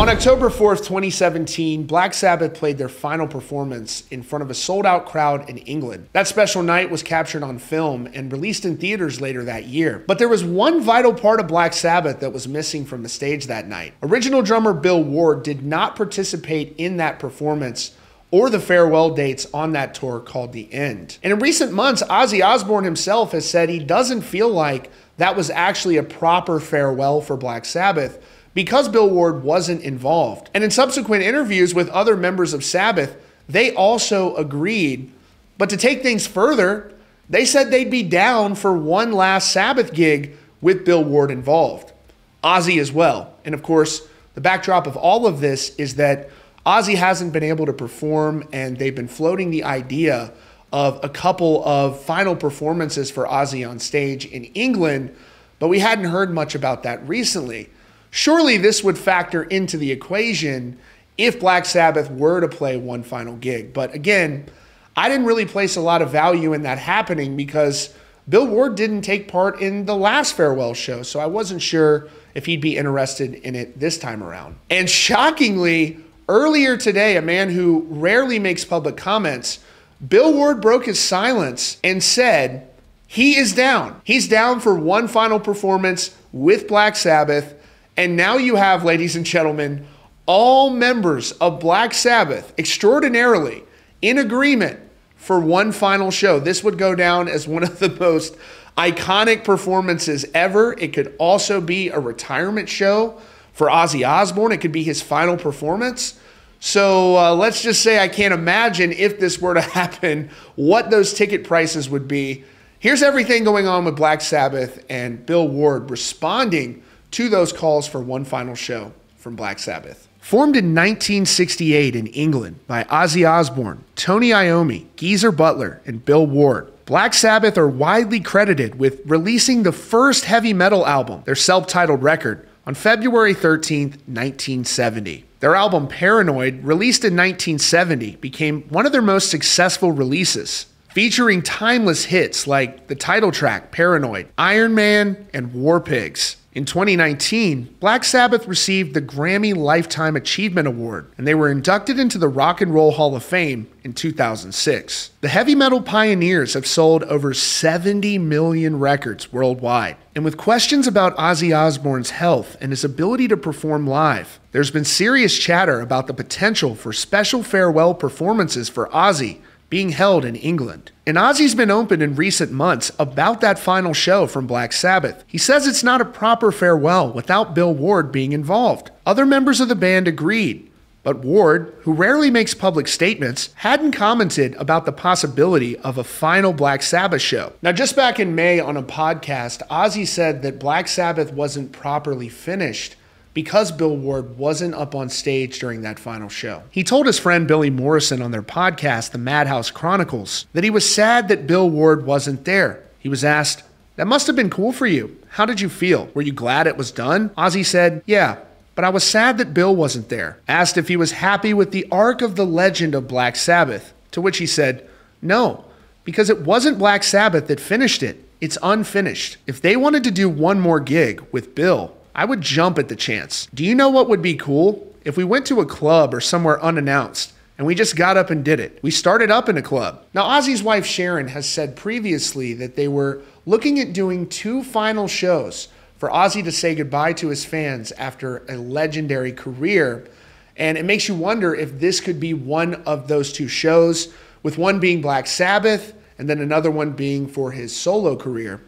On October 4th, 2017, Black Sabbath played their final performance in front of a sold-out crowd in England. That special night was captured on film and released in theaters later that year. But there was one vital part of Black Sabbath that was missing from the stage that night. Original drummer Bill Ward did not participate in that performance or the farewell dates on that tour called The End. And in recent months, Ozzy Osbourne himself has said he doesn't feel like that was actually a proper farewell for Black Sabbath, because Bill Ward wasn't involved. And in subsequent interviews with other members of Sabbath, they also agreed. But to take things further, they said they'd be down for one last Sabbath gig with Bill Ward involved. Ozzy as well. And of course, the backdrop of all of this is that Ozzy hasn't been able to perform, and they've been floating the idea of a couple of final performances for Ozzy on stage in England, but we hadn't heard much about that recently. Surely this would factor into the equation if Black Sabbath were to play one final gig. But again, I didn't really place a lot of value in that happening because Bill Ward didn't take part in the last farewell show, so I wasn't sure if he'd be interested in it this time around. And shockingly, earlier today, a man who rarely makes public comments, Bill Ward broke his silence and said he is down. He's down for one final performance with Black Sabbath. And now you have, ladies and gentlemen, all members of Black Sabbath extraordinarily in agreement for one final show. This would go down as one of the most iconic performances ever. It could also be a retirement show for Ozzy Osbourne. It could be his final performance. So let's just say I can't imagine if this were to happen, what those ticket prices would be. Here's everything going on with Black Sabbath and Bill Ward responding to those calls for one final show from Black Sabbath. Formed in 1968 in England by Ozzy Osbourne, Tony Iommi, Geezer Butler, and Bill Ward, Black Sabbath are widely credited with releasing the first heavy metal album, their self-titled record, on February 13th, 1970. Their album Paranoid, released in 1970, became one of their most successful releases, featuring timeless hits like the title track Paranoid, Iron Man, and War Pigs. In 2019, Black Sabbath received the Grammy Lifetime Achievement Award, and they were inducted into the Rock and Roll Hall of Fame in 2006. The heavy metal pioneers have sold over 70 million records worldwide. And with questions about Ozzy Osbourne's health and his ability to perform live, there's been serious chatter about the potential for special farewell performances for Ozzy being held in England. And Ozzy's been open in recent months about that final show from Black Sabbath. He says it's not a proper farewell without Bill Ward being involved. Other members of the band agreed, but Ward, who rarely makes public statements, hadn't commented about the possibility of a final Black Sabbath show. Now, just back in May on a podcast, Ozzy said that Black Sabbath wasn't properly finished because Bill Ward wasn't up on stage during that final show. He told his friend Billy Morrison on their podcast, The Madhouse Chronicles, that he was sad that Bill Ward wasn't there. He was asked, "That must have been cool for you. How did you feel? Were you glad it was done?" Ozzy said, "Yeah, but I was sad that Bill wasn't there." Asked if he was happy with the arc of the legend of Black Sabbath, to which he said, "No, because it wasn't Black Sabbath that finished it. It's unfinished. If they wanted to do one more gig with Bill, I would jump at the chance. Do you know what would be cool? If we went to a club or somewhere unannounced and we just got up and did it. We started up in a club." Now, Ozzy's wife Sharon has said previously that they were looking at doing two final shows for Ozzy to say goodbye to his fans after a legendary career. And it makes you wonder if this could be one of those two shows, with one being Black Sabbath and then another one being for his solo career.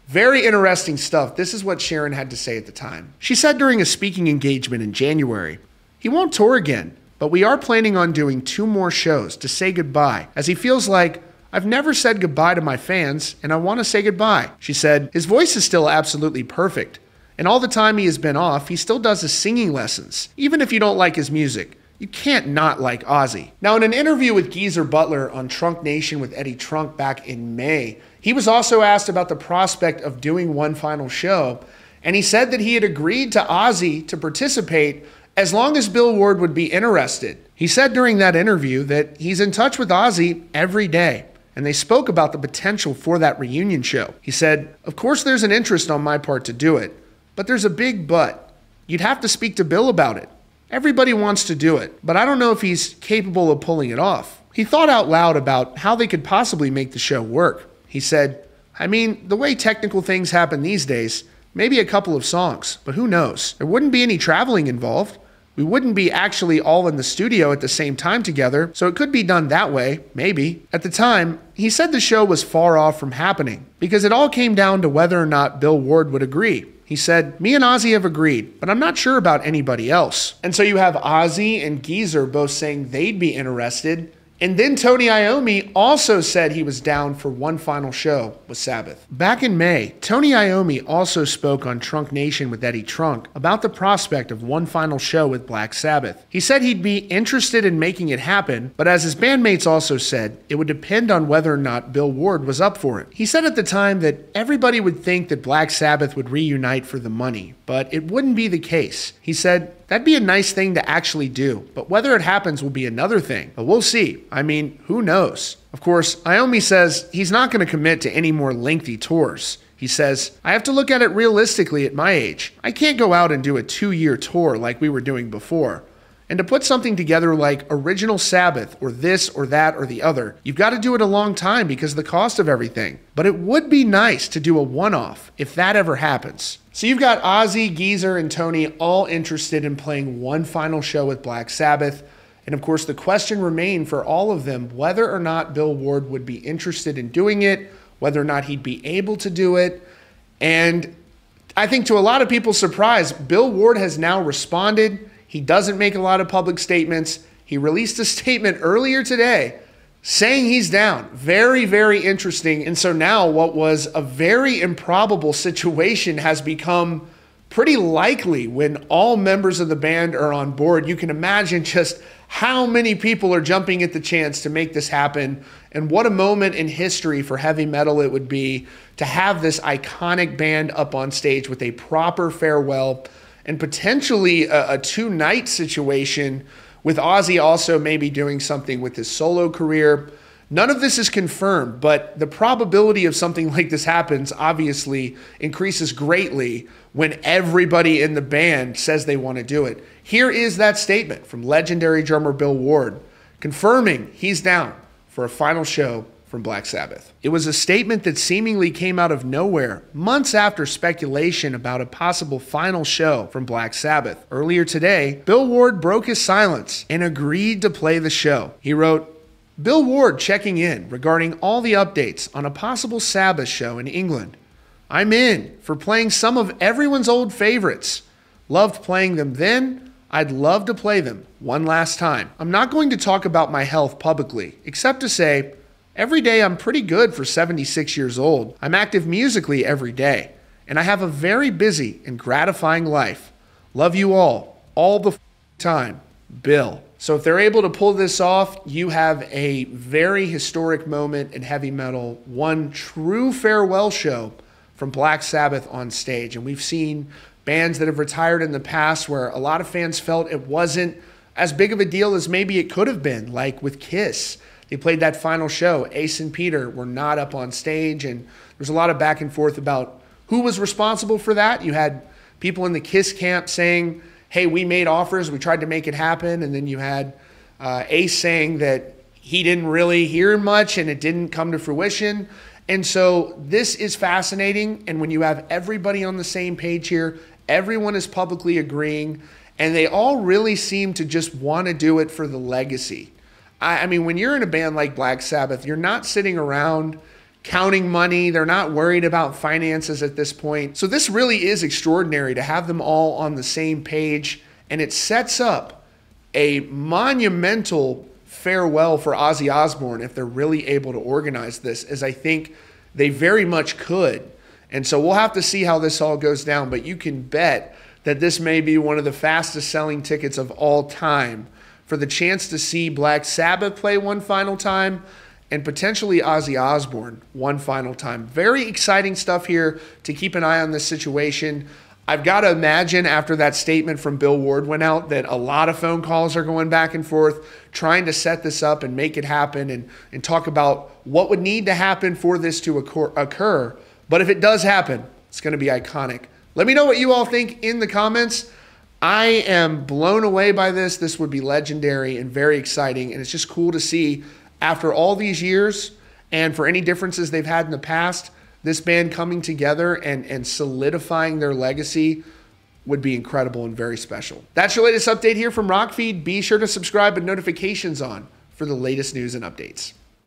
Very interesting stuff. This is what Sharon had to say at the time. She said during a speaking engagement in January, "He won't tour again, but we are planning on doing two more shows to say goodbye, as he feels like, I've never said goodbye to my fans, and I want to say goodbye." She said, "His voice is still absolutely perfect, and all the time he has been off, he still does his singing lessons. Even if you don't like his music, you can't not like Ozzy." Now, in an interview with Geezer Butler on Trunk Nation with Eddie Trunk back in May, he was also asked about the prospect of doing one final show, and he said that he had agreed to Ozzy to participate as long as Bill Ward would be interested. He said during that interview that he's in touch with Ozzy every day, and they spoke about the potential for that reunion show. He said, "Of course there's an interest on my part to do it, but there's a big but. You'd have to speak to Bill about it. Everybody wants to do it, but I don't know if he's capable of pulling it off. He thought out loud about how they could possibly make the show work. He said, I mean, the way technical things happen these days, maybe a couple of songs, but who knows? There wouldn't be any traveling involved. We wouldn't be actually all in the studio at the same time together, so it could be done that way, maybe. At the time, he said the show was far off from happening because it all came down to whether or not Bill Ward would agree. He said, me and Ozzy have agreed, but I'm not sure about anybody else. And so you have Ozzy and Geezer both saying they'd be interested. And then Tony Iommi also said he was down for one final show with Sabbath. Back in May, Tony Iommi also spoke on Trunk Nation with Eddie Trunk about the prospect of one final show with Black Sabbath. He said he'd be interested in making it happen, but as his bandmates also said, it would depend on whether or not Bill Ward was up for it. He said at the time that everybody would think that Black Sabbath would reunite for the money, but it wouldn't be the case. He said, that'd be a nice thing to actually do, but whether it happens will be another thing. But we'll see. I mean, who knows? Of course, Iommi says he's not going to commit to any more lengthy tours. He says, I have to look at it realistically at my age. I can't go out and do a 2-year tour like we were doing before. And to put something together like Original Sabbath or this or that or the other, you've got to do it a long time because of the cost of everything. But it would be nice to do a one-off if that ever happens. So you've got Ozzy, Geezer, and Tony all interested in playing one final show with Black Sabbath. And of course, the question remained for all of them whether or not Bill Ward would be interested in doing it, whether or not he'd be able to do it. And I think to a lot of people's surprise, Bill Ward has now responded. He doesn't make a lot of public statements. He released a statement earlier today saying he's down. Very, very interesting. And so now what was a very improbable situation has become pretty likely when all members of the band are on board. You can imagine just how many people are jumping at the chance to make this happen. And what a moment in history for heavy metal it would be to have this iconic band up on stage with a proper farewell and potentially a 2-night situation with Ozzy also maybe doing something with his solo career. None of this is confirmed, but the probability of something like this happens obviously increases greatly when everybody in the band says they want to do it. Here is that statement from legendary drummer Bill Ward, confirming he's down for a final show from Black Sabbath. It was a statement that seemingly came out of nowhere, months after speculation about a possible final show from Black Sabbath. Earlier today, Bill Ward broke his silence and agreed to play the show. He wrote, Bill Ward checking in regarding all the updates on a possible Sabbath show in England. I'm in for playing some of everyone's old favorites. Loved playing them then. I'd love to play them one last time. I'm not going to talk about my health publicly, except to say, every day I'm pretty good for 76 years old. I'm active musically every day, and I have a very busy and gratifying life. Love you all the time, Bill. So if they're able to pull this off, you have a very historic moment in heavy metal, one true farewell show from Black Sabbath on stage. And we've seen bands that have retired in the past where a lot of fans felt it wasn't as big of a deal as maybe it could have been, like with Kiss. They played that final show. Ace and Peter were not up on stage, and there's a lot of back and forth about who was responsible for that. You had people in the Kiss camp saying, hey, we made offers, we tried to make it happen, and then you had Ace saying that he didn't really hear much and it didn't come to fruition. And so this is fascinating, and when you have everybody on the same page here, everyone is publicly agreeing, and they all really seem to just want to do it for the legacy. I mean, when you're in a band like Black Sabbath, you're not sitting around counting money. They're not worried about finances at this point. So this really is extraordinary to have them all on the same page, and it sets up a monumental farewell for Ozzy Osbourne if they're really able to organize this, as I think they very much could. And so we'll have to see how this all goes down, but you can bet that this may be one of the fastest selling tickets of all time for the chance to see Black Sabbath play one final time and potentially Ozzy Osbourne one final time. Very exciting stuff here to keep an eye on this situation. I've got to imagine after that statement from Bill Ward went out that a lot of phone calls are going back and forth trying to set this up and make it happen and talk about what would need to happen for this to occur. But if it does happen, it's going to be iconic. Let me know what you all think in the comments. I am blown away by this. This would be legendary and very exciting. And it's just cool to see after all these years and for any differences they've had in the past, this band coming together and solidifying their legacy would be incredible and very special. That's your latest update here from Rockfeed. Be sure to subscribe with notifications on for the latest news and updates.